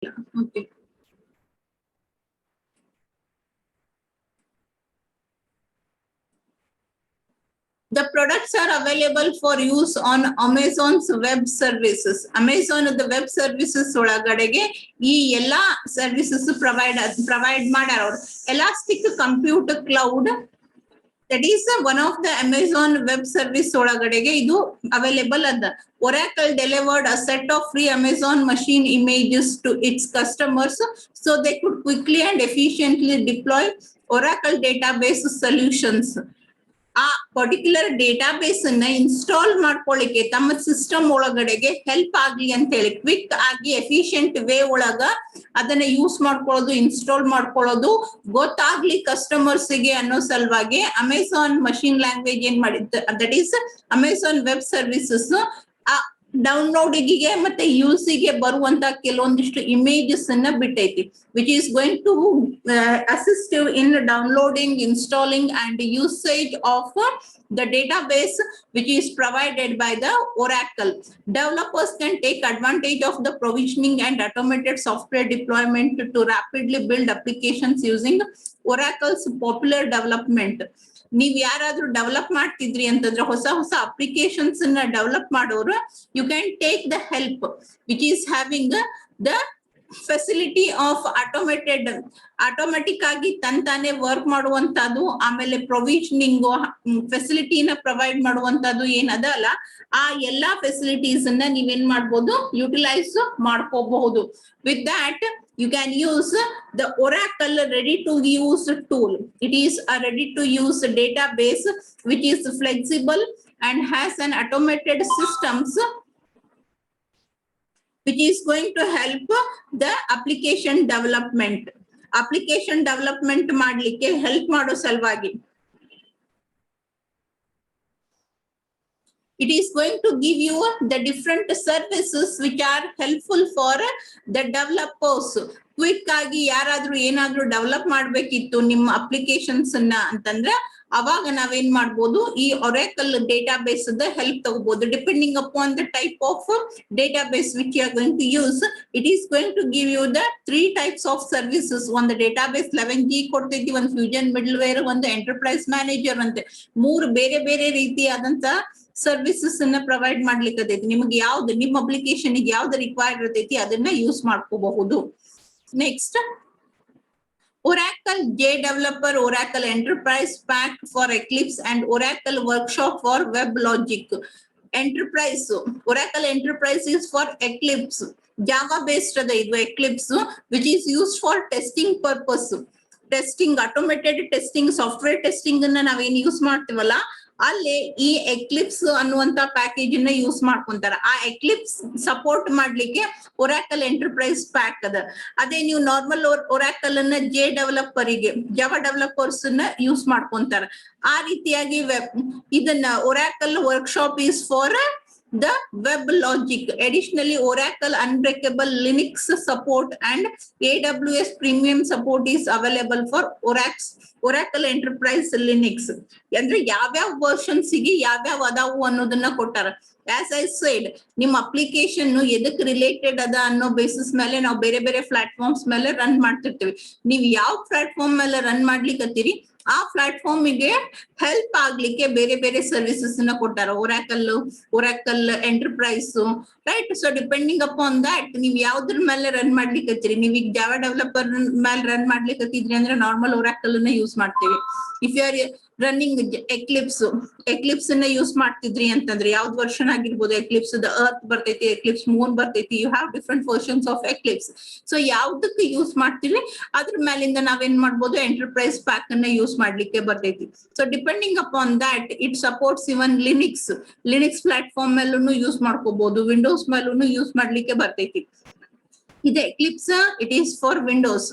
Okay. The products are available for use on Amazon's web services. Amazon the web services ಒಳಗಡೆಗೆ ಈ ಎಲ್ಲಾ services provide ಮಾಡ್ಯಾರ ಅವರು. Elastic Compute Cloud, that is one of the Amazon web service ಒಳಗಡೆಗೆ ಇದು available ಅದ. Oracle delivered a set of free Amazon machine images to its customers so they could quickly and efficiently deploy Oracle database solutions. ಆ particular database ಅನ್ನ install ಮಾಡ್ಕೊಳ್ಳಿಕ್ಕೆ ತಮ್ಮ system ಒಳಗಡೆಗೆ help ಆಗ್ಲಿ ಅಂತ ಹೇಳಿ ಕ್ವಿಕ್ ಆಗಿ ಎಫಿಷಿಯಂಟ್ ವೇ ಒಳಗ ಅದನ್ನ ಯೂಸ್ ಮಾಡ್ಕೊಳ್ಳೋದು, ಇನ್ಸ್ಟಾಲ್ ಮಾಡ್ಕೊಳ್ಳೋದು ಗೊತ್ತಾಗ್ಲಿ ಕಸ್ಟಮರ್ಸ್ ಗೆ ಅನ್ನೋ ಸಲುವಾಗಿ ಅಮೆಝಾನ್ ಮಷಿನ್ ಲ್ಯಾಂಗ್ವೇಜ್ ಏನ್ ಮಾಡಿತ್ತು, that is Amazon Web Services ಡೌನ್ಲೋಡಿಗೆ ಮತ್ತೆ ಯೂಸಿಗೆ ಬರುವಂತ ಕೆಲವೊಂದಿಷ್ಟು ಇಮೇಜಸ್ ಅನ್ನ ಬಿಟ್ಟೈತಿ, which is going to assist you in downloading, installing and usage of the database which is provided by the Oracle. Developers can take advantage of the provisioning and automated software deployment to rapidly build applications using Oracle's popular development. ನೀವ್ ಯಾರಾದ್ರೂ develop ಮಾಡ್ತಿದ್ರಿ ಅಂತಂದ್ರೆ ಹೊಸ ಹೊಸ applications ಅನ್ನ develop ಮಾಡೋರು, you can take the help which is having the facility of automatic ಆಗಿ ತಂತಾನೆ ವರ್ಕ್ ಮಾಡುವಂತದ್ದು, ಆಮೇಲೆ ಪ್ರೊವಿಷನಿಂಗ್ ಫೆಸಿಲಿಟಿನ ಪ್ರೊವೈಡ್ ಮಾಡುವಂತದ್ದು ಏನದ ಅಲ್ಲ, ಆ ಎಲ್ಲಾ ಫೆಸಿಲಿಟೀಸ್ ಅನ್ನ ನೀವೇನ್ ಮಾಡ್ಬೋದು, ಯುಟಿಲೈಸ್ ಮಾಡ್ಕೋಬಹುದು. With that you can use the Oracle ready to use tool. It is a ready to use database which is flexible and has an automated systems which is going to help the application development ಮಾಡ್ಲಿಕ್ಕೆ help ಮಾಡೋ ಸಲುವಾಗಿ. It is going to give you the different services which are helpful for the developers. Quick ಆಗಿ ಯಾರಾದ್ರೂ ಏನಾದ್ರೂ develop ಮಾಡ್ಬೇಕಿತ್ತು ನಿಮ್ಮ applications ಅನ್ನ ಅಂತಂದ್ರೆ ಅವಾಗ ನಾವೇನ್ ಮಾಡ್ಬೋದು, ಈ Oracle database ಹೆಲ್ಪ್ ತಗೋಬಹುದು. Depending upon the type of database which you are going to use, it is going to give you the 3 types of services. ಒಂದು database 11G ಕೊಡ್ತೈತಿ, ಒಂದು ಫ್ಯೂಷನ್ ಮಿಡಲ್ವೇರ್, ಒಂದು ಎಂಟರ್ಪ್ರೈಸ್ ಮ್ಯಾನೇಜರ್ ಅಂತ 3 ಬೇರೆ ಬೇರೆ ರೀತಿಯಾದಂತ services ಅನ್ನ ಪ್ರೊವೈಡ್ ಮಾಡ್ಲಿಕ್ಕೆ ನಿಮ್ಗೆ ಯಾವ್ದು ನಿಮ್ಮ ಅಪ್ಲಿಕೇಶನ್ ಗೆ ಯಾವ್ದು ರಿಕ್ವೈರ್ಡ್ ಇರ್ತೈತಿ ಅದನ್ನ ಯೂಸ್ ಮಾಡ್ಕೋಬಹುದು. Next, Oracle JDeveloper, Oracle Enterprise Pack for Eclipse and Oracle Workshop for WebLogic. Enterprise, Oracle Enterprise is for Eclipse, Java based ada idu Eclipse, which is used for testing purpose. Testing, automated testing, software testing ಅನ್ನ ನಾವೇನ್ use ಮಾಡ್ತೀವಲ್ಲ ಅಲ್ಲಿ ಈ Eclipse ಅನ್ನುವಂತ package ಅನ್ನ use ಮಾಡ್ಕೊಂತಾರ. ಆ Eclipse support ಮಾಡ್ಲಿಕ್ಕೆ Oracle enterprise pack ಅದ. ಅದೇ ನೀವು ನಾರ್ಮಲ್ Oracle ಅನ್ನ JDeveloper ಗೆ, ಜಾವಾ ಡೆವಲಪರ್ಸ್ ಅನ್ನ ಯೂಸ್ ಮಾಡ್ಕೊಂತಾರ. ಆ ರೀತಿಯಾಗಿ ಇದನ್ನ Oracle workshop is for the WebLogic. Additionally, Oracle Unbreakable Linux support and AWS Premium support is available for Oracle Enterprise Linux. ಅಂದ್ರೆ ಯಾವ್ಯಾವ ವರ್ಷನ್ಸ್ ಗೆ ಯಾವ್ಯಾವ ಅದಾವು ಅನ್ನೋದನ್ನ ಕೊಟ್ಟಾರ. ಆಸ್ ಐ ಸೈಡ್, ನಿಮ್ ಅಪ್ಲಿಕೇಶನ್ ಎದಕ್ ರಿಲೇಟೆಡ್ ಅದ ಅನ್ನೋ ಬೇಸಿಸ್ ಮೇಲೆ ನಾವು ಬೇರೆ ಬೇರೆ ಪ್ಲಾಟ್ಫಾರ್ಮ್ಸ್ ಮೇಲೆ ರನ್ ಮಾಡ್ತಿರ್ತೀವಿ. ನೀವ್ ಯಾವ ಪ್ಲಾಟ್ಫಾರ್ಮ್ ಮೇಲೆ ರನ್ ಮಾಡ್ಲಿಕ್ಕತ್ತೀರಿ ಆ ಪ್ಲಾಟ್ಫಾರ್ಮ್ ಗೆ ಹೆಲ್ಪ್ ಆಗ್ಲಿಕ್ಕೆ ಬೇರೆ ಬೇರೆ ಸರ್ವಿಸಸ್ ನ ಕೊಟ್ಟಾರ. Oracle enterprise, right? So depending upon that ನೀವ್ ಯಾವ್ದ್ರ ಮೇಲೆ ರನ್ ಮಾಡ್ಲಿಕ್ಕತ್ತೀರಿ. ನೀವ್ ಈಗ ಜಾವಾ ಡೆವಲಪರ್ ಮೇಲೆ ರನ್ ಮಾಡ್ಲಿಕ್ಕತ್ತಿದ್ರಿ ಅಂದ್ರೆ ನಾರ್ಮಲ್ Oracle ಅನ್ನ ಯೂಸ್ ಮಾಡ್ತೀವಿ. If you are running Eclipse ಅನ್ನ ಯೂಸ್ ಮಾಡ್ತಿದ್ರಿ ಅಂತಂದ್ರೆ ಯಾವ್ದು ವರ್ಷನ್ ಆಗಿರ್ಬೋದು, ಎಕ್ಲಿಪ್ಸ್ ಅರ್ತ್ ಬರ್ತೈತಿ, ಎಕ್ಲಿಪ್ಸ್ ಮೂನ್ ಬರ್ತೈತಿ, you have different versions of Eclipse. So ಯಾವ್ದಕ್ಕೆ ಯೂಸ್ ಮಾಡ್ತೀವಿ ಅದ್ರ ಮೇಲಿಂದ ನಾವೇನ್ ಮಾಡ್ಬೋದು, ಎಂಟರ್ಪ್ರೈಸ್ ಪ್ಯಾಕ್ ಅನ್ನ ಯೂಸ್ ಮಾಡ್ಲಿಕ್ಕೆ ಬರ್ತೈತಿ. So depending upon that it supports even Linux platform ಮೇಲೂ ಯೂಸ್ ಮಾಡ್ಕೋಬಹುದು, ವಿಂಡೋಸ್ ಮೇಲೂ ಯೂಸ್ ಮಾಡ್ಲಿಕ್ಕೆ ಬರ್ತೈತಿ. ಇದೆ Eclipse, it is for Windows.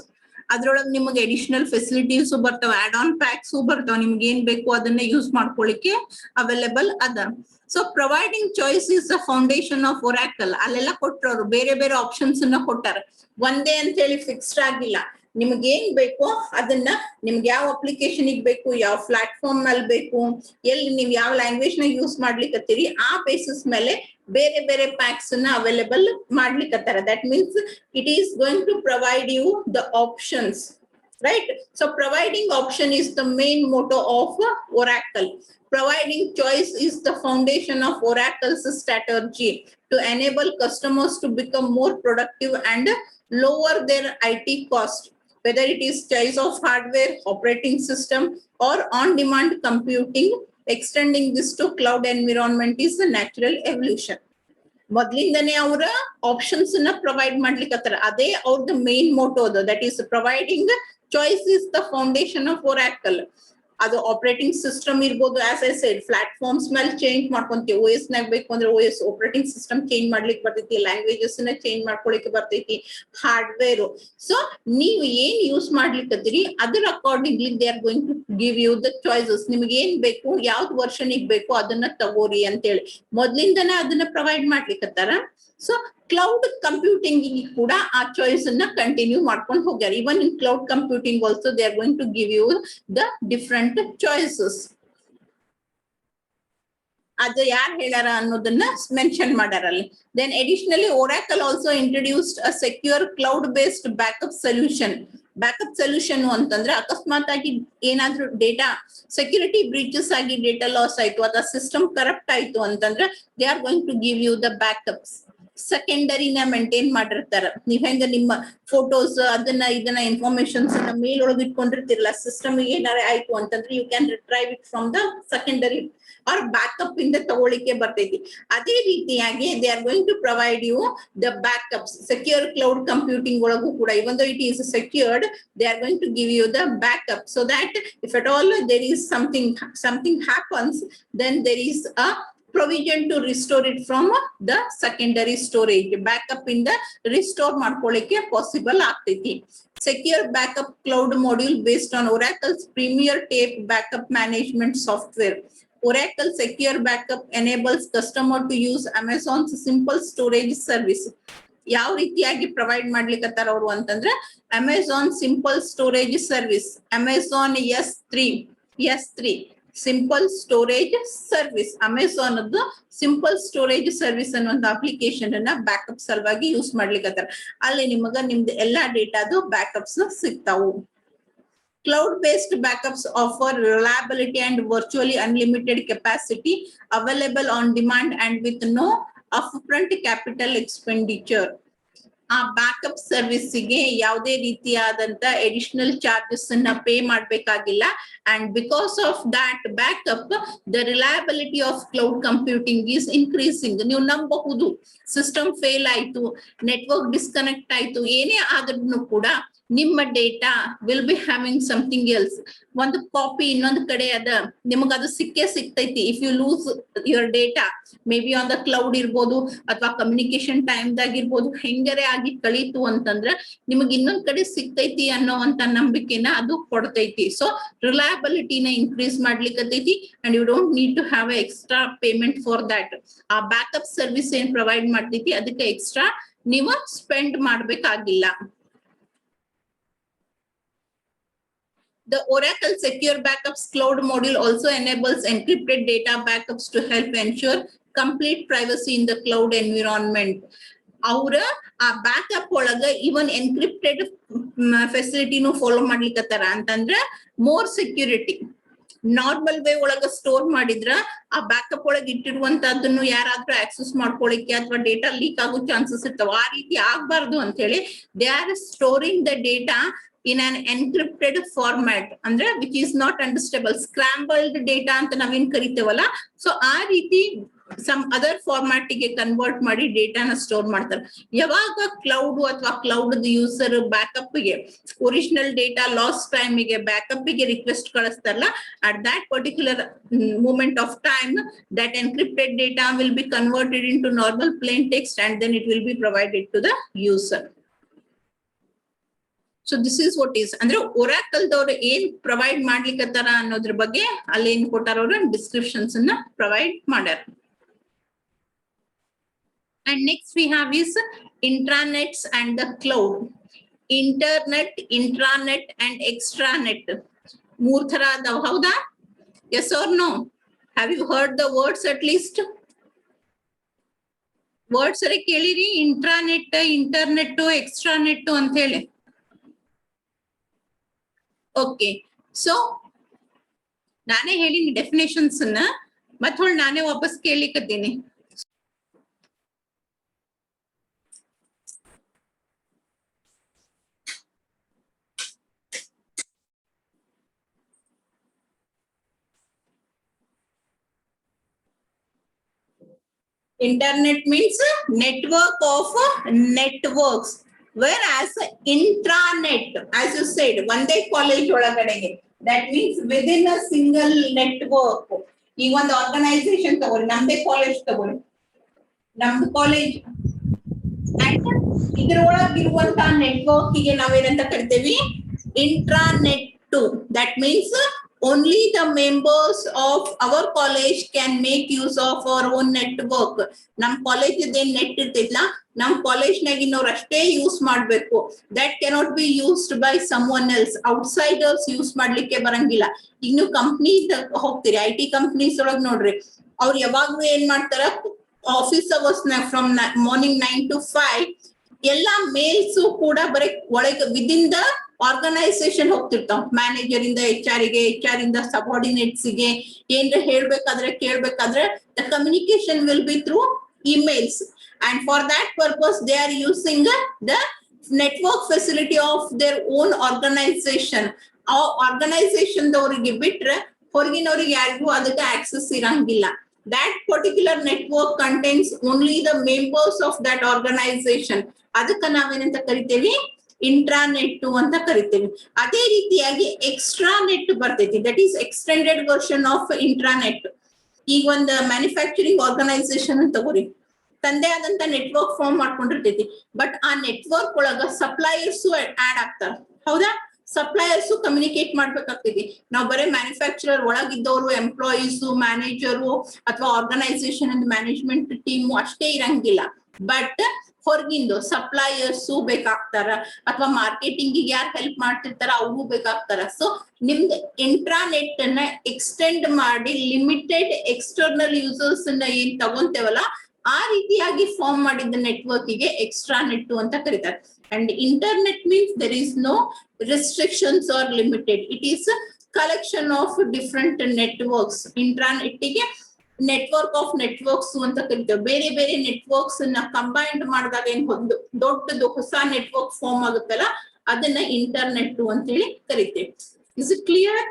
ಅದ್ರೊಳಗೆ ನಿಮಗೆ ಅಡಿಷನಲ್ ಫೆಸಿಲಿಟೀಸ್ ಬರ್ತಾವ, ಆಡ್ ಆನ್ ಪ್ಯಾಕ್ಸ್ ಬರ್ತಾವ, ನಿಮ್ಗೆ ಏನ್ ಬೇಕು ಅದನ್ನ ಯೂಸ್ ಮಾಡ್ಕೊಳ್ಳಿಕ್ಕೆ ಅವೈಲೇಬಲ್ ಅದ. So providing choice is the foundation of Oracle. ಅಲ್ಲೆಲ್ಲ ಕೊಟ್ಟರು ಬೇರೆ ಬೇರೆ ಆಪ್ಷನ್ಸ್ ಅನ್ನ ಕೊಟ್ಟಾರ, ಒಂದೇ ಅಂತ ಹೇಳಿ ಫಿಕ್ಸ್ಡ್ ಆಗಿಲ್ಲ. ನಿಮ್ಗೆ ಏನ್ ಬೇಕೋ ಅದನ್ನ ನಿಮ್ಗೆ ಯಾವ ಅಪ್ಲಿಕೇಶನ್ ಬೇಕು, ಯಾವ ಪ್ಲಾಟ್ಫಾರ್ಮ್ ನಲ್ಲಿ ಬೇಕು, ಎಲ್ಲಿ ನೀವ್ ಯಾವ ಲ್ಯಾಂಗ್ವೇಜ್ ನ ಯೂಸ್ ಮಾಡ್ಲಿಕ್ಕತ್ತೀರಿ ಆ ಬೇಸಿಸ್ ಮೇಲೆ ಬೇರೆ ಬೇರೆ ಪ್ಯಾಕ್ಸ್ ನ ಅವೈಲೇಬಲ್ ಮಾಡ್ಲಿಕ್ಕತ್ತಾರ. That means it is going to provide you the options, right? So providing option is the main motto of Oracle. Providing choice is the foundation of Oracle's strategy to enable customers to become more productive and lower their IT cost. Whether it is choice of hardware, operating system, or on-demand computing, extending this to cloud environment is the natural evolution. ಮೊದ್ಲಿಂದನೇ ಅವರ options ನ provide ಮಾಡ್ಲಿಕ್ಕತ್ತಾರ. ಅದೇ ಅವ್ರದ್ದು main motto ಅದು. That is providing choice is the foundation of Oracle. ಅದು operating system ಇರ್ಬೋದು, as I said platforms ಮೇಲೆ change ಮಾಡ್ಕೊಂತೀವಿ. OS ನಾಗ ಬೇಕು ಅಂದ್ರೆ OS ಆಪರೇಟಿಂಗ್ ಸಿಸ್ಟಮ್ ಚೇಂಜ್ ಮಾಡ್ಲಿಕ್ಕೆ ಬರ್ತೈತಿ, ಲ್ಯಾಂಗ್ವೇಜಸ್ ನ ಚೇಂಜ್ ಮಾಡ್ಕೊಳಿಕ್ಕೆ ಬರ್ತೈತಿ, ಹಾರ್ಡ್ವೇರ್. ಸೊ ನೀವು ಏನ್ ಯೂಸ್ ಮಾಡ್ಲಿಕ್ಕತ್ತೀರಿ ಅದರ accordingly they are going to give you the choices. ನಿಮ್ಗೆ ಏನ್ ಬೇಕು, ಯಾವ್ದು ವರ್ಷನ್ ಬೇಕು ಅದನ್ನ ತಗೋರಿ ಅಂತೇಳಿ ಮೊದ್ಲಿಂದನೇ ಅದನ್ನ ಪ್ರೊವೈಡ್ ಮಾಡ್ಲಿಕ್ಕತ್ತಾರ. ಸೊ ಕ್ಲೌಡ್ ಕಂಪ್ಯೂಟಿಂಗ್ ಕೂಡ ಆ ಚಾಯ್ಸ್ ಅನ್ನ ಕಂಟಿನ್ಯೂ ಮಾಡ್ಕೊಂಡು ಹೋಗ್ಯಾರ. Even in cloud computing also they are going to give you the different choices. ಅದು ಯಾರು ಹೇಳ್ಯಾರ ಅನ್ನೋದನ್ನ ಮೆನ್ಷನ್ ಮಾಡ್ಯಾರಲ್ಲಿ. Then additionally Oracle also introduced a secure cloud based backup solution. Backup solution ಅಂತಂದ್ರೆ ಅಕಸ್ಮಾತ್ ಆಗಿ ಏನಾದ್ರೂ ಡೇಟಾ ಸೆಕ್ಯೂರಿಟಿ ಬ್ರೀಚಸ್ ಆಗಿ ಡೇಟಾ ಲಾಸ್ ಆಯ್ತು ಅಥವಾ ಸಿಸ್ಟಮ್ ಕರಪ್ಟ್ ಆಯ್ತು ಅಂತಂದ್ರೆ they are going to give you the backups. ಸೆಕೆಂಡರಿನ ಮೇಂಟೈನ್ ಮಾಡಿರ್ತಾರ. ನೀವ್ ಹೆಂಗ ನಿಮ್ಮ ಫೋಟೋಸ್ ಅದನ್ನ ಇದನ್ನ ಇನ್ಫಾರ್ಮೇಶನ್ಸ್ ಮೇಲ್ ಒಳಗೆ ಇಟ್ಕೊಂಡಿರ್ತಿರಲ್ಲ, ಸಿಸ್ಟಮ್ ಏನಾರ ಆಯ್ತು ಅಂತಂದ್ರೆ you can retrieve it from the secondary or backup ಇಂದ ತಗೊಳ್ಳಿಕ್ಕೆ ಬರ್ತೈತಿ. ಅದೇ ರೀತಿಯಾಗಿ they are going to provide you the backups. Secure cloud computing ಒಳಗೂ ಕೂಡ even though it is secured, they are going to give you the backup so that if at all there is something happens, then there is a provision to restore it from the secondary storage. Backup in the restore ಮಾಡ್ಕೊಳ್ಳಿಕ್ಕೆ possible ಆಗ್ತೈತಿ. Secure backup cloud module based on Oracle's premier tape backup management software. Oracle Secure Backup enables customer to use Amazon's simple storage service. ಯಾವ ರೀತಿಯಾಗಿ provide ಮಾಡ್ಲಿಕ್ಕತ್ತಾರ ಅವರು ಅಂತಂದ್ರೆ Amazon simple storage service, Amazon S3 simple storage service. Amazon ಅದು simple storage service ಅನ್ನೋ application ಅನ್ನ backup ಸಲುವಾಗಿ use ಮಾಡ್ಲಿಕ್ಕತ್ತಾರ. ಅಲ್ಲಿ ನಿಮ್ದು ಎಲ್ಲಾ ಡೇಟಾದು ಬ್ಯಾಕಪ್ಸ್ ಸಿಗ್ತಾವು. Cloud-based backups offer reliability and virtually unlimited capacity, available on demand and with no upfront capital expenditure. ಆ backup ಸರ್ವಿಸ್ಗೆ ಯಾವುದೇ ರೀತಿಯಾದಂತ ಅಡಿಷನಲ್ ಚಾರ್ಜಸ್ ಅನ್ನ ಪೇ ಮಾಡ್ಬೇಕಾಗಿಲ್ಲ. And because of that backup the reliability of cloud computing is increasing. ನೀವು ನಂಬಬಹುದು, system fail ಆಯ್ತು, network disconnect ಆಯ್ತು, ಏನೇ ಆದ್ರೂ ಕೂಡ ನಿಮ್ಮ data will be having something else. ಒಂದು ಕಾಪಿ ಇನ್ನೊಂದು ಕಡೆ ಅದ, ನಿಮಗ ಅದು ಸಿಗ್ತೈತಿ. If you lose your data may be on the cloud ಇರ್ಬೋದು ಅಥವಾ ಕಮ್ಯುನಿಕೇಶನ್ ಟೈಮ್ದಾಗ ಇರ್ಬೋದು, ಹೆಂಗರೆ ಆಗಿ ಕಳೀತು ಅಂತಂದ್ರ ನಿಮಗ್ ಇನ್ನೊಂದ್ ಕಡೆ ಸಿಗ್ತೈತಿ ಅನ್ನೋವಂತ ನಂಬಿಕೆನ ಅದು ಕೊಡ್ತೈತಿ. ಸೊ ರಿಲಯಬಿಲಿಟಿನ ಇನ್ಕ್ರೀಸ್ ಮಾಡ್ಲಿಕ್ಕತೈತಿ and you don't need to have extra payment for that. ಆ ಬ್ಯಾಕಪ್ ಸರ್ವಿಸ್ ಏನ್ ಪ್ರೊವೈಡ್ ಮಾಡ್ತೈತಿ ಅದಕ್ಕೆ ಎಕ್ಸ್ಟ್ರಾ ನೀವು ಸ್ಪೆಂಡ್ ಮಾಡ್ಬೇಕಾಗಿಲ್ಲ. The Oracle Secure Backups Cloud module also enables encrypted data backups to help ensure complete privacy in the cloud environment. ಅವರ ಆ backup ಒಳಗ ಇವನ್ encrypted ಫೆಸಿಲಿಟಿನೂ follow ಮಾಡ್ಲಿಕ್ಕತ್ತಾರ ಅಂತಂದ್ರ ಮೋರ್ ಸೆಕ್ಯೂರಿಟಿ. ನಾರ್ಮಲ್ ವೇ ಒಳಗ ಸ್ಟೋರ್ ಮಾಡಿದ್ರ ಆ ಬ್ಯಾಕಪ್ ಒಳಗೆ ಇಟ್ಟಿರುವಂತದನ್ನು ಯಾರಾದ್ರೂ ಆಕ್ಸೆಸ್ ಮಾಡ್ಕೊಳ್ಳಿಕ್ಕೆ ಅಥವಾ ಡೇಟಾ ಲೀಕ್ ಆಗೋ ಚಾನ್ಸಸ್ ಇರ್ತಾವ. ಆ ರೀತಿ ಆಗ್ಬಾರ್ದು ಅಂತ ಹೇಳಿ they are storing the data in an encrypted format, ಅಂದ್ರೆ which is not understandable, scrambled data ಅಂತ ನಾವೇನ್ ಕರಿತೇವಲ್ಲ. ಸೊ ಆ ರೀತಿ ಸಮ್ ಅದರ್ ಫಾರ್ಮ್ಯಾಟ್ ಗೆ ಕನ್ವರ್ಟ್ ಮಾಡಿ ಡೇಟಾನ ಸ್ಟೋರ್ ಮಾಡ್ತಾರೆ. ಯಾವಾಗ ಕ್ಲೌಡ್ ಅಥವಾ ಕ್ಲೌಡ್ ಯೂಸರ್ ಬ್ಯಾಕಪ್ ಗೆ ಒರಿಜಿನಲ್ ಡೇಟಾ ಲಾಸ್ ಟೈಮ್ ಗೆ ಬ್ಯಾಕಪ್ ಗೆ request ಕಳಿಸ್ತಾರಲ್ಲ, at that particular moment of time that encrypted data will be converted into normal plain text and then it will be provided to the user. So this is what is ಅಂದ್ರೆ Oracle ದವ್ರು ಏನ್ provide ಮಾಡ್ಲಿಕ್ಕತ್ತಾರ ಅನ್ನೋದ್ರ ಬಗ್ಗೆ ಅಲ್ಲಿ ಏನ್ ಕೊಟ್ಟಾರ ಅವ್ರ descriptions ಅನ್ನ ಪ್ರೊವೈಡ್ ಮಾಡ್ಯಾರ. And next we have is intranets and the cloud. Internet, intranet and extranet. 3 ತರ ಅದಾವ, ಹೌದಾ? Yes or no? Have you heard the words at least? Words ಸರಿ ಕೇಳಿರಿ, ಇಂಟ್ರಾನೆಟ್, ಇಂಟರ್ನೆಟ್, ಎಕ್ಸ್ಟ್ರಾನೆಟ್ ಅಂತ ಹೇಳಿ. ಓಕೆ, ಸೊ ನಾನೇ ಹೇಳಿನಿ ಡೆಫಿನೇಷನ್ಸ್ ಮತ್ತೆ ನಾನೇ ವಾಪಸ್ ಕೇಳಿಕತ್ತೀನಿ. Internet means network of networks, whereas intranet, as you said, one day college ಒಳಗಡೆಗೆ, that means within a single network. ಈ ಒಂದು ಆರ್ಗನೈಸೇಷನ್ ತಗೊಳ್ಳಿ, ನಮ್ದೇ ಕಾಲೇಜ್ ತಗೊಳ್ಳಿ, ನಮ್ದು ಕಾಲೇಜ್ ಇದ್ರೊಳಗಿರುವಂತ ನೆಟ್ವರ್ಕ್ ಗೆ ನಾವೇನಂತ ಕರಿತೇವಿ? Intranet. That means only the members of our college can make use of our own network. Nam college ide net irtitla, nam college naginnor ashte use ಮಾಡಬೇಕು. That cannot be used by someone else. Outsiders use ಮಾಡ್ಲಿಕ್ಕೆ ಬರಂಗಿಲ್ಲ. ಈಗ ನೀವು company ಹೋಗ್ತೀರಿ, IT companies ಒಳಗ್ ನೋಡ್ರಿ, ಅವ್ರು ಯಾವಾಗ್ಲೂ ಏನ್ ಮಾಡ್ತಾರ, office hours from morning 9 to 5 ಎಲ್ಲಾ ಮೇಲ್ಸ್ ಕೂಡ ಬರೀ ಒಳಗೆ ವಿದಿನ್ ದ ಆರ್ಗನೈಸೇಷನ್ ಹೋಗ್ತಿರ್ತಾವ. ಮ್ಯಾನೇಜರ್ ಇಂದ HR ಗೆ, HR ಇಂದ ಸಬಾರ್ಡಿನೇಟ್ಸ್ ಗೆ ಏನ್ರ ಹೇಳ್ಬೇಕಾದ್ರೆ ಕೇಳ್ಬೇಕಾದ್ರೆ the communication will be through emails. And for that purpose they are using the network facility of their own organisation. ಆ ಆರ್ಗನೈಸೇಷನ್ ದವರಿಗೆ ಬಿಟ್ರೆ ಹೊರಗಿನವ್ರಿಗೆ ಯಾರಿಗೂ ಅದಕ್ಕೆ ಆಕ್ಸೆಸ್ ಇರಂಗಿಲ್ಲ. That particular network contains only the members of that organization. ಅದಕ್ಕೆ ನಾವೇನಂತ ಕರಿತೇವಿ? Intranet ಅಂತ ಕರಿತೇವೆ. ಅದೇ ರೀತಿಯಾಗಿ ಎಕ್ಸ್ಟ್ರಾನೆಟ್ ಬರ್ತೈತಿ, that is extended version of intranet. ಈಗ ಒಂದು ಮ್ಯಾನುಫ್ಯಾಕ್ಚರಿಂಗ್ ಆರ್ಗನೈಸೇಷನ್ ಅಂತ ತಗೋರಿ, ತಂದೆ ಆದಂತ ನೆಟ್ವರ್ಕ್ ಫಾರ್ಮ್ ಮಾಡ್ಕೊಂಡಿರ್ತೈತಿ, ಬಟ್ ಆ ನೆಟ್ವರ್ಕ್ ಒಳಗ ಸಪ್ಲೈಯರ್ಸ್ ಆಡ್ ಆಗ್ತಾರ, ಹೌದಾ? ಸಪ್ಲೈಯರ್ಸ್ ಕಮ್ಯುನಿಕೇಟ್ ಮಾಡ್ಬೇಕಾಗ್ತೈತಿ. ನಾವು ಬರೀ ಮ್ಯಾನುಫ್ಯಾಕ್ಚರರ್ ಒಳಗಿದ್ದವರು, ಎಂಪ್ಲಾಯೀಸ್, ಮ್ಯಾನೇಜರು ಅಥವಾ ಆರ್ಗನೈಸೇಷನ್ ಮ್ಯಾನೇಜ್ಮೆಂಟ್ ಟೀಮು ಅಷ್ಟೇ ಇರಂಗಿಲ್ಲ, ಬಟ್ ಹೊರಗಿಂದು ಸಪ್ಲೈಯರ್ಸ್ ಬೇಕಾಗ್ತಾರ, ಅಥವಾ ಮಾರ್ಕೆಟಿಂಗ್ ಯಾರು ಹೆಲ್ಪ್ ಮಾಡ್ತಿರ್ತಾರ ಅವರು ಬೇಕಾಗ್ತಾರ. ಸೊ ನಿಮ್ದು ಇಂಟ್ರಾನೆಟ್ ಅನ್ನ ಎಕ್ಸ್ಟೆಂಡ್ ಮಾಡಿ ಲಿಮಿಟೆಡ್ ಎಕ್ಸ್ಟರ್ನಲ್ ಯೂಸರ್ಸ್ ಅನ್ನ ಏನ್ ತಗೊಂತೇವಲ್ಲ ಆ ರೀತಿಯಾಗಿ ಫಾರ್ಮ್ ಮಾಡಿದ ನೆಟ್ವರ್ಕ್ ಗೆ ಎಕ್ಸ್ಟ್ರಾನೆಟ್ ಅಂತ ಕರೀತಾರೆ. And internet means there is no restrictions or limited. It is a collection of different networks. Intranet ಗೆ ನೆಟ್ವರ್ಕ್ ಆಫ್ ನೆಟ್ವರ್ಕ್ಸ್ ಅಂತ ಕರಿತೇವೆ. ಬೇರೆ ಬೇರೆ ನೆಟ್ವರ್ಕ್ಸ್ ನ ಕಂಬೈನ್ಡ್ ಮಾಡಿದಾಗ ಏನ್ ಒಂದು ದೊಡ್ಡದು ಹೊಸ ನೆಟ್ವರ್ಕ್ ಫಾರ್ಮ್ ಆಗುತ್ತಲ್ಲ ಅದನ್ನ ಇಂಟರ್ನೆಟ್ ಅಂತ ಹೇಳಿ ಕರಿತೇವೆ. Is it clear?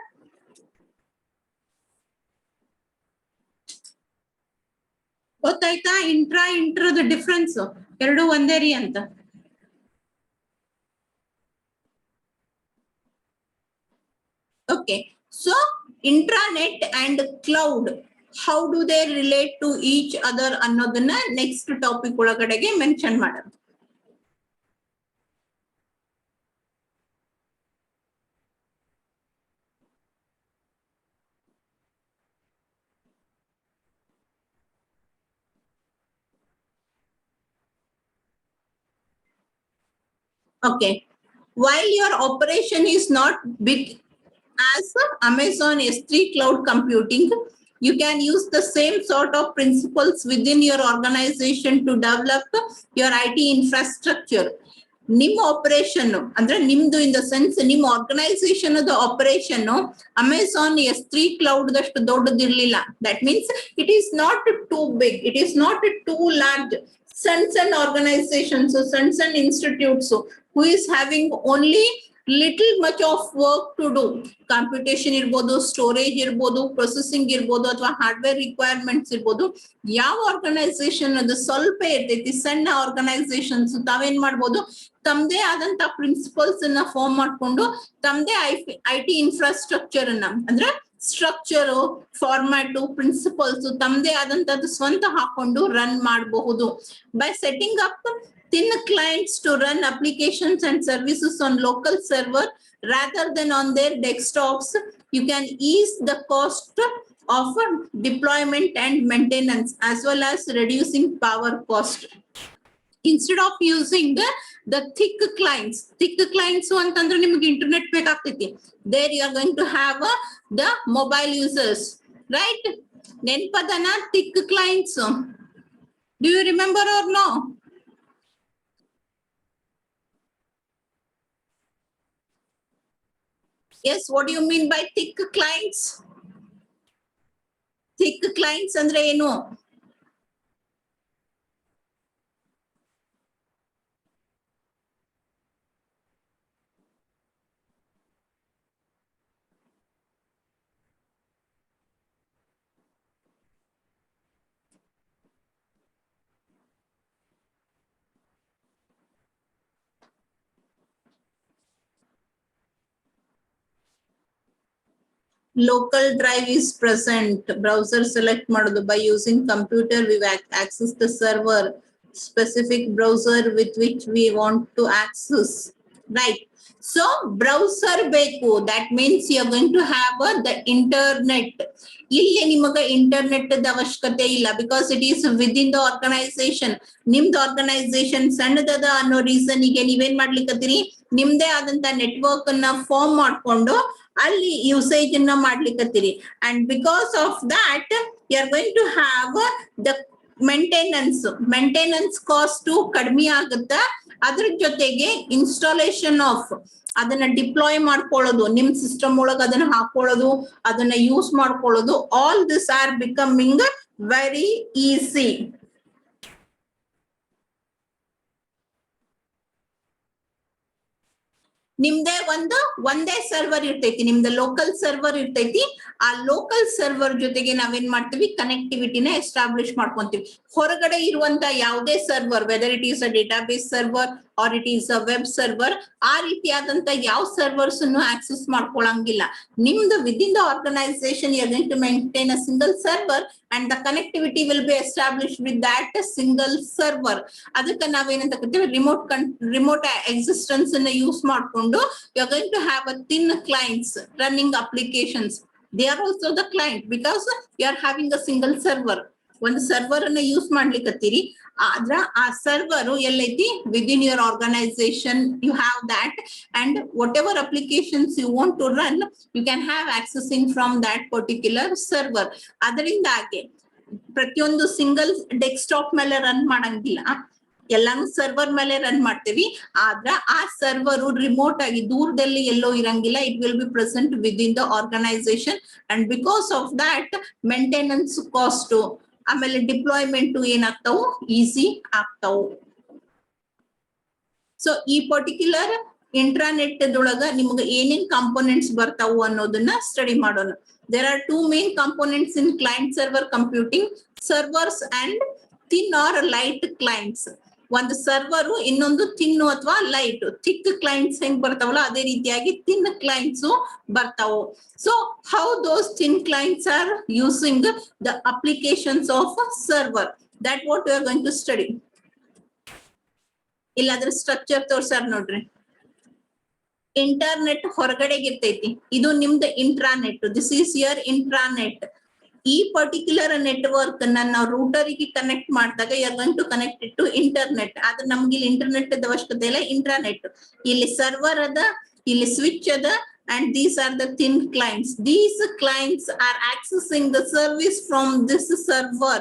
ಗೊತ್ತಾಯ್ತಾ? ಇಂಟ್ರದ ಡಿಫ್ರೆನ್ಸ್ ಎರಡು ಒಂದೇ ರೀ ಅಂತ. Okay, so intranet and cloud, how do they relate to each other ಅನ್ನೋದನ್ನ ನೆಕ್ಸ್ಟ್ ಟಾಪಿಕ್ ಒಳಗಡೆಗೆ ಮೆನ್ಷನ್ ಮಾಡೋಣ. Okay, while your operation is not big as Amazon S3 cloud computing, you can use the same sort of principles within your organization to develop your IT infrastructure. ನಿಮ್ಮ operation ಅಂದ್ರೆ ನಿಮ್ದು in the sense ನಿಮ್ಮ organisation operation Amazon S3 cloud ದಷ್ಟು ದೊಡ್ಡದಿರ್ಲಿಲ್ಲ. That means it is not too big, it is not too large. ಸಣ್ಣ organisations, ಸಣ್ಣ institutes who is having only little much of work to do, computation ಇರ್ಬೋದು, storage ಇರ್ಬೋದು, processing ಇರ್ಬೋದು, ಅಥವಾ hardware requirements ಇರ್ಬೋದು. ಯಾವ ಆರ್ಗನೈಸೇಷನ್ ಅದು ಸ್ವಲ್ಪ ಇರ್ತೈತಿ, ಸಣ್ಣ ಆರ್ಗನೈಸೇಷನ್ಸ್ ತಾವೇನ್ ಮಾಡ್ಬೋದು, ತಮ್ದೇ ಆದಂತ ಪ್ರಿನ್ಸಿಪಲ್ಸ್ ಅನ್ನ ಫಾರ್ಮ್ ಮಾಡ್ಕೊಂಡು ತಮ್ದೇ IT ಇನ್ಫ್ರಾಸ್ಟ್ರಕ್ಚರ್ ಅನ್ನ ಅಂದ್ರೆ ಸ್ಟ್ರಕ್ಚರ್, ಫಾರ್ಮ್ಯಾಟ್, ಪ್ರಿನ್ಸಿಪಲ್ಸ್ ತಮ್ದೇ ಆದಂತದ್ದು ಸ್ವಂತ ಹಾಕೊಂಡು ರನ್ ಮಾಡಬಹುದು. By setting up thin clients to run applications and services on local server rather than on their desktops, you can ease the cost of deployment and maintenance as well as reducing power cost. Instead of using the thick clients ಅಂತಂದ್ರೆ ನಿಮಗೆ internet ಬೇಕಾಗ್ತೈತಿ. There you are going to have the mobile users, right? ನೆನ್ಪದನ thick clients. Do you remember or no? Yes, what do you mean by thick clients? Thick clients ಅಂದ್ರೆ ಏನು? Local drive is present. Browser select ಮಾಡೋದು. By using computer, we access the server specific browser with which we want to access. Right. So browser ಬೇಕು. That means you are going to have the internet. ಇಲ್ಲಿ ನಿಮಗೆ internet ಅವಶ್ಯಕತೆ ಇಲ್ಲ, because it is within the organization. ನಿಮ್ದು organisation ಸಣ್ಣದದ ಅನ್ನೋ reason ಗೆ ನೀವೇನ್ ಮಾಡ್ಲಿಕ್ಕತ್ತೀರಿ, ನಿಮ್ದೇ ಆದಂತ ನೆಟ್ವರ್ಕ್ ಅನ್ನ ಫಾರ್ಮ್ ಮಾಡ್ಕೊಂಡು ಅಲ್ಲಿ ಯೂಸೇಜ್ ಅನ್ನ ಮಾಡ್ಲಿಕ್ಕತ್ತೀರಿ. And because of that you are going to have the maintenance cost ಕಡಿಮೆ ಆಗುತ್ತಾ. ಅದ್ರ ಜೊತೆಗೆ ಇನ್ಸ್ಟಾಲೇಷನ್ ಆಫ್ ಅದನ್ನ ಡಿಪ್ಲಾಯ್ ಮಾಡ್ಕೊಳ್ಳೋದು, ನಿಮ್ ಸಿಸ್ಟಮ್ ಒಳಗೆ ಅದನ್ನ ಹಾಕೊಳ್ಳೋದು, ಅದನ್ನ ಯೂಸ್ ಮಾಡ್ಕೊಳ್ಳೋದು, all this are becoming very easy. ನಿಮ್ದೇ ಒಂದೇ ಸರ್ವರ್ ಇರ್ತೈತಿ, ನಿಮ್ದು ಲೋಕಲ್ ಸರ್ವರ್ ಇರ್ತೈತಿ. ಆ ಲೋಕಲ್ ಸರ್ವರ್ ಜೊತೆಗೆ ನಾವೇನ್ ಮಾಡ್ತೀವಿ, ಕನೆಕ್ಟಿವಿಟಿನ ಎಸ್ಟಾಬ್ಲಿಷ್ ಮಾಡ್ಕೊಂತೀವಿ. ಹೊರಗಡೆ ಇರುವಂತ ಯಾವುದೇ server, whether it is a database server or it is a web server, ಆ ರೀತಿಯಾದಂತ ಯಾವ ಸರ್ವರ್ಸ್ ಅನ್ನು ಆಕ್ಸೆಸ್ ಮಾಡ್ಕೊಳಂಗಿಲ್ಲ. ನಿಮ್ದು within the organization you are going to maintain a single server and the connectivity will be establish with that single server. ಅದಕ್ಕೆ ನಾವೇನಂತ ಕರಿತೀವಿ, remote existence ಅನ್ನ ಯೂಸ್ ಮಾಡ್ಕೊಂಡು you are going to have a thin clients running applications. They are also the client because you are having a single server. ಒಂದು server ಅನ್ನ use ಮಾಡ್ಲಿಕ್ಕತ್ತೀರಿ, ಆದ್ರ ಆ ಸರ್ವರ್ ಎಲ್ಲೈತಿ within your organisation. You have that and whatever applications you want to run you can have accessing from that particular server. ಅದರಿಂದಾಗಿ ಪ್ರತಿಯೊಂದು single desktop ಮೇಲೆ run ಮಾಡಂಗಿಲ್ಲ, ಎಲ್ಲಾನು ಸರ್ವರ್ ಮೇಲೆ ರನ್ ಮಾಡ್ತೀವಿ. ಆದ್ರ ಆ ಸರ್ವರ್ ರಿಮೋಟ್ ಆಗಿ ದೂರದಲ್ಲಿ ಎಲ್ಲೋ ಇರಂಗಿಲ್ಲ. It will be present within the organization and because of that maintenance cost ಆಮೇಲೆ ಡಿಪ್ಲಾಯ್ಮೆಂಟ್ ಏನಾಗ್ತಾವು, ಈಸಿ ಆಗ್ತಾವು. ಸೊ ಈ ಪರ್ಟಿಕ್ಯುಲರ್ ಇಂಟ್ರಾನೆಟ್ ದೊಳಗ ನಿಮ್ಗೆ ಏನೇನ್ ಕಾಂಪೋನೆಂಟ್ಸ್ ಬರ್ತಾವು ಅನ್ನೋದನ್ನ ಸ್ಟಡಿ ಮಾಡೋಣ. There are two main components in client server computing, servers and thin or light clients. ಒಂದು ಸರ್ವರ್, ಇನ್ನೊಂದು ಥಿನ್ ಅಥವಾ ಲೈಟ್. ಥಿಕ್ ಕ್ಲೈಂಟ್ಸ್ ಹೆಂಗ್ ಬರ್ತಾವಲ್ಲ ಅದೇ ರೀತಿಯಾಗಿ ಥಿನ್ ಕ್ಲೈಂಟ್ಸ್ ಬರ್ತಾವು. So how those thin clients R using the applications of server, that what you are going to study. ಇಲ್ಲ ಅದ್ರ ಸ್ಟ್ರಕ್ಚರ್ ತೋರ್ಸಾರ ನೋಡ್ರಿ. ಇಂಟರ್ನೆಟ್ ಹೊರಗಡೆಗೆ ಇರ್ತೈತಿ, ಇದು ನಿಮ್ದು intranet. This is your intranet. ಈ ಪರ್ಟಿಕ್ಯುಲರ್ ನೆಟ್ವರ್ಕ್ ನಾವು ರೂಟರ್ ಗೆ ಕನೆಕ್ಟ್ ಮಾಡಿದಾಗ you are going to connect it to internet. ಆದ್ರೆ ನಮ್ಗೆ ಇಲ್ಲಿ ಇಂಟರ್ನೆಟ್ ಅವಶ್ಯಕತೆ ಇಲ್ಲ, ಇಂಟ್ರಾನೆಟ್. ಇಲ್ಲಿ ಸರ್ವರ್ ಅದ, ಇಲ್ಲಿ ಸ್ವಿಚ್ ಅದ, and these are the thin clients. These clients are accessing the service from this server.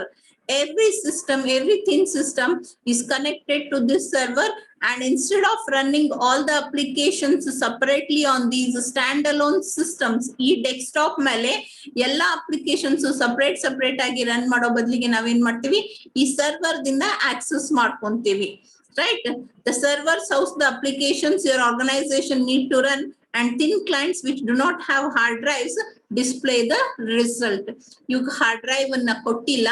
Every system, every thin system is connected to this server, and instead of running all the applications separately on these standalone systems, ಈ desktop ಮೇಲೆ ಎಲ್ಲಾ applications separate ಆಗಿ run ಮಾಡೋ ಬದಲಿಗೆ ನಾವೇನ್ ಮಾಡ್ತೀವಿ, ಈ server ದಿಂದ ಆಕ್ಸೆಸ್ ಮಾಡ್ಕೊಂತೀವಿ. Right? The servers house the applications your organization need to run, and thin clients which do not have hard drives display the result. You hard drive ಅನ್ನ ಕೊಟ್ಟಿಲ್ಲ,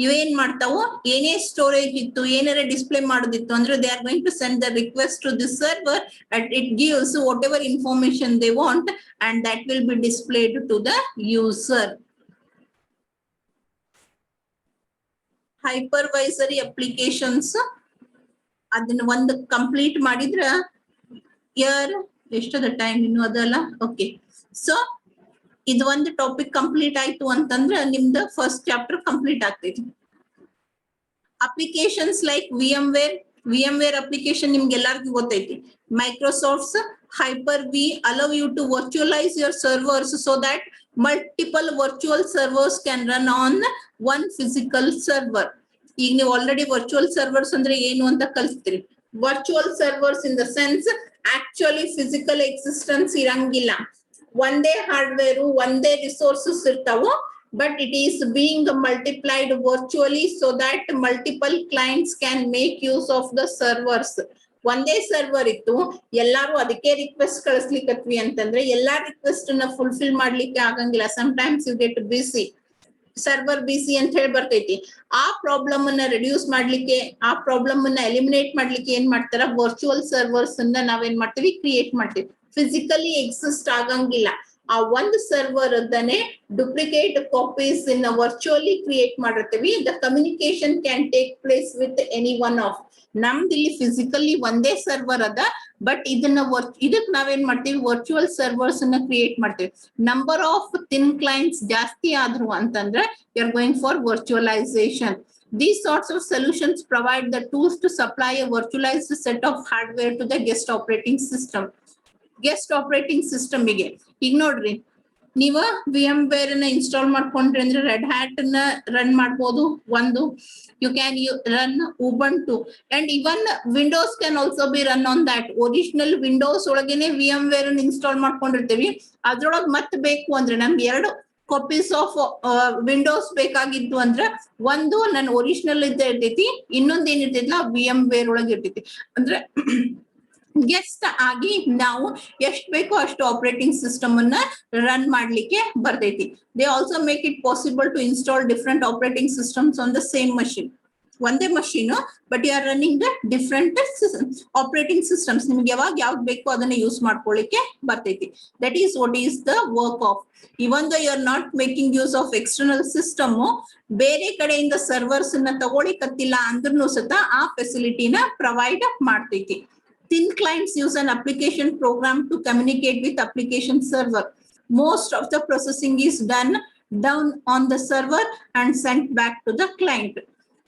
ಇವೇನ್ ಮಾಡ್ತಾವು, ಏನೇ ಸ್ಟೋರೇಜ್ ಇತ್ತು, ಏನಾರ ಡಿಸ್ಪ್ಲೇ ಮಾಡೋದಿತ್ತು ಅಂದ್ರೆ they are going to send the request to this server and it gives whatever information they want and that will be displayed to the user. ಹೈಪರ್ವೈಸರಿ applications ಅದನ್ನ ಒಂದು ಕಂಪ್ಲೀಟ್ ಮಾಡಿದ್ರ ಎಷ್ಟದ ಟೈಮ್ ಇನ್ನು ಅದಲ್ಲ. ಓಕೆ, ಸೊ ಇದು ಒಂದು topic complete ಆಯ್ತು ಅಂತಂದ್ರೆ ನಿಮ್ದು ಫಸ್ಟ್ ಚಾಪ್ಟರ್ ಕಂಪ್ಲೀಟ್ ಆಗ್ತೈತಿ. Applications like VMware, VMware application ನಿಮ್ಗೆಲ್ಲರಿಗೂ ಗೊತ್ತೈತಿ. Microsoft's Hyper-V allow you to virtualize your servers so that multiple virtual servers can run on one physical server. ಈಗ ನೀವು ಆಲ್ರೆಡಿ ವರ್ಚುವಲ್ ಸರ್ವರ್ಸ್ ಅಂದ್ರೆ ಏನು ಅಂತ ಕಲಿಸ್ತೀರಿ. Virtual servers in the sense actually physical existence ಇರಂಗಿಲ್ಲ. ಒಂದೇ ಹಾರ್ಡ್ವೇರ್ ಒಂದೇ resources ಇರ್ತಾವು, but it is being multiplied virtually so that multiple clients can make use of the servers. ಒಂದೇ ಸರ್ವರ್ ಇತ್ತು, ಎಲ್ಲಾರು ಅದಕ್ಕೆ ರಿಕ್ವೆಸ್ಟ್ ಕಳಿಸ್ಲಿಕ್ಕತ್ವಿ ಅಂತಂದ್ರೆ ಎಲ್ಲಾ ರಿಕ್ವೆಸ್ಟ್ ನ ಫುಲ್ಫಿಲ್ ಮಾಡ್ಲಿಕ್ಕೆ ಆಗಂಗಿಲ್ಲ. Sometimes you get busy, server busy ಅಂತ ಹೇಳಿ ಬರ್ತೈತಿ. ಆ ಪ್ರಾಬ್ಲಮ್ ಅನ್ನ ರಿಡ್ಯೂಸ್ ಮಾಡ್ಲಿಕ್ಕೆ, ಆ ಪ್ರಾಬ್ಲಮ್ ಅನ್ನ ಎಲಿಮಿನೇಟ್ ಮಾಡ್ಲಿಕ್ಕೆ ಏನ್ ಮಾಡ್ತಾರ, ವರ್ಚುವಲ್ ಸರ್ವರ್ಸ್ ಅನ್ನ ನಾವೇನ್ ಮಾಡ್ತೀವಿ, ಕ್ರಿಯೇಟ್ ಮಾಡ್ತೀವಿ. ಫಿಸಿಕಲಿ ಎಕ್ಸಿಸ್ಟ್ ಆಗಂಗಿಲ್ಲ. ಆ ಒಂದು ಸರ್ವರ್ ಅದನ್ನೇ ಡುಪ್ಲಿಕೇಟ್ ಕಾಪೀಸ್ ಇನ್ ವರ್ಚುವಲಿ ಕ್ರಿಯೇಟ್ ಮಾಡಿರ್ತೀವಿ. The communication can take place with any one of. ನಮ್ದು ಇಲ್ಲಿ ಫಿಸಿಕಲಿ ಒಂದೇ ಸರ್ವರ್ ಅದ, ಬಟ್ ಇದಕ್ ನಾವೇನ್ ಮಾಡ್ತೀವಿ, ವರ್ಚುವಲ್ ಸರ್ವರ್ಸ್ ಅನ್ನ ಕ್ರಿಯೇಟ್ ಮಾಡ್ತೀವಿ. ನಂಬರ್ ಆಫ್ ಥಿನ್ ಕ್ಲೈಂಟ್ಸ್ ಜಾಸ್ತಿ ಆದ್ರು ಅಂತಂದ್ರೆ you are going for virtualisation. These sorts of solutions provide the tools to supply a virtualized set of hardware to the guest operating system. Guest operating system ಗೆ ಈಗ ನೋಡ್ರಿ, ನೀವ VMware ನ install ಮಾಡ್ಕೊಂಡ್ರಿ ಅಂದ್ರೆ ರೆಡ್ ಹ್ಯಾಟ್ ನ run ಮಾಡ್ಬೋದು. ಒಂದು you can run Ubuntu and even Windows can also be run on that. Original Windows ಒಳಗೇನೆ VMware ನ ಇನ್ಸ್ಟಾಲ್ ಮಾಡ್ಕೊಂಡಿರ್ತೀವಿ. ಅದ್ರೊಳಗ್ ಮತ್ತೆ ಬೇಕು ಅಂದ್ರೆ ನಮ್ಗೆ 2 ಕಾಪೀಸ್ ಆಫ್ ವಿಂಡೋಸ್ ಬೇಕಾಗಿದ್ದು ಅಂದ್ರೆ ಒಂದು ನನ್ನ ಒರಿಜಿನಲ್ ಇರ್ತೈತಿ, ಇನ್ನೊಂದ್ ಏನಿರ್ತೈತಿಲ್ಲ VMware ಒಳಗೆ ಇರ್ತೈತಿ. ಅಂದ್ರೆ ಗೆಸ್ಟ್ ಆಗಿ ನಾವು ಎಷ್ಟು ಬೇಕೋ ಅಷ್ಟು ಆಪರೇಟಿಂಗ್ ಸಿಸ್ಟಮ್ ಅನ್ನ ರನ್ ಮಾಡ್ಲಿಕ್ಕೆ ಬರ್ತೈತಿ. They also make it possible to install different operating systems on the same machine. ಒಂದೇ machine but you are running the different operating systems. ನಿಮ್ಗೆ ಯಾವಾಗ ಯಾವ್ದು ಬೇಕೋ ಅದನ್ನ ಯೂಸ್ ಮಾಡ್ಕೊಳ್ಳಿಕ್ಕೆ ಬರ್ತೈತಿ. That is what is the work of. Even the you are not making use of external system, ಬೇರೆ ಕಡೆಯಿಂದ ಸರ್ವರ್ಸ್ ಅನ್ನ ತಗೊಳಿಕತ್ತಿಲ್ಲ ಅಂದ್ರೂ ಸತ ಆ ಫೆಸಿಲಿಟಿನ ಪ್ರೊವೈಡ್ ಮಾಡ್ತೈತಿ. Thin clients use an application program to communicate with application server. Most of the processing is done down on the server and sent back to the client.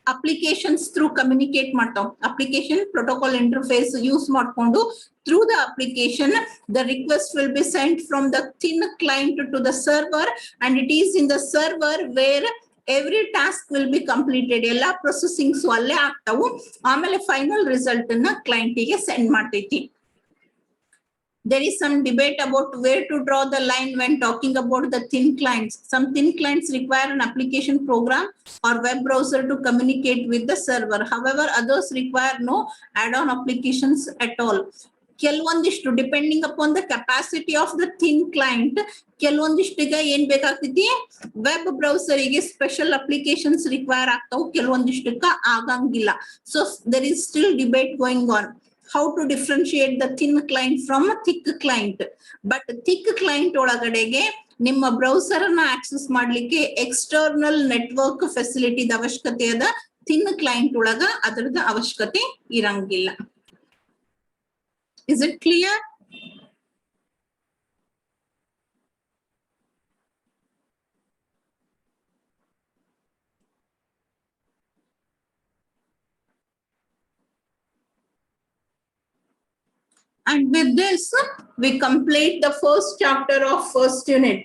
Applications through communicate ಮಾಡ್ತಾವ್. Application protocol interface use ಮಾಡ್ಕೊಂಡು through the application the request will be sent from the thin client to the server, and it is in the server where every task will be completed. ಎಲ್ಲಾ ಪ್ರೊಸೆಸಿಂಗ್ಸ್ ಅಲ್ಲೇ ಆಗ್ತಾವು. ಆಮೇಲೆ final result ಅನ್ನ client ಗೆ send ಮಾಡ್ತೈತಿ. There is some debate about where to draw the line when talking about the thin clients. Some thin clients require an application program or web browser to communicate with the server. However, others require no add-on applications at all. ಕೆಲವೊಂದಿಷ್ಟು depending upon the capacity of the thin client, ಕೆಲವೊಂದಿಷ್ಟಿಗೆ ಏನ್ ಬೇಕಾಗ್ತೈತಿ, web browser ಗೆ special applications require ಆಗ್ತಾವು, ಕೆಲವೊಂದಿಷ್ಟಕ್ಕ ಆಗಂಗಿಲ್ಲ. So there is still debate going on how to differentiate the thin client from a thick client. But thick client ಒಳಗಡೆಗೆ ನಿಮ್ಮ browser ಅನ್ನ ಆಕ್ಸೆಸ್ ಮಾಡ್ಲಿಕ್ಕೆ ಎಕ್ಸ್ಟರ್ನಲ್ ನೆಟ್ವರ್ಕ್ ಫೆಸಿಲಿಟಿ ಅವಶ್ಯಕತೆ ಅದ. ಥಿನ್ ಕ್ಲೈಂಟ್ ಒಳಗ ಅದರದ ಅವಶ್ಯಕತೆ ಇರಂಗಿಲ್ಲ. Is it clear? And with this, we complete the first chapter of first unit.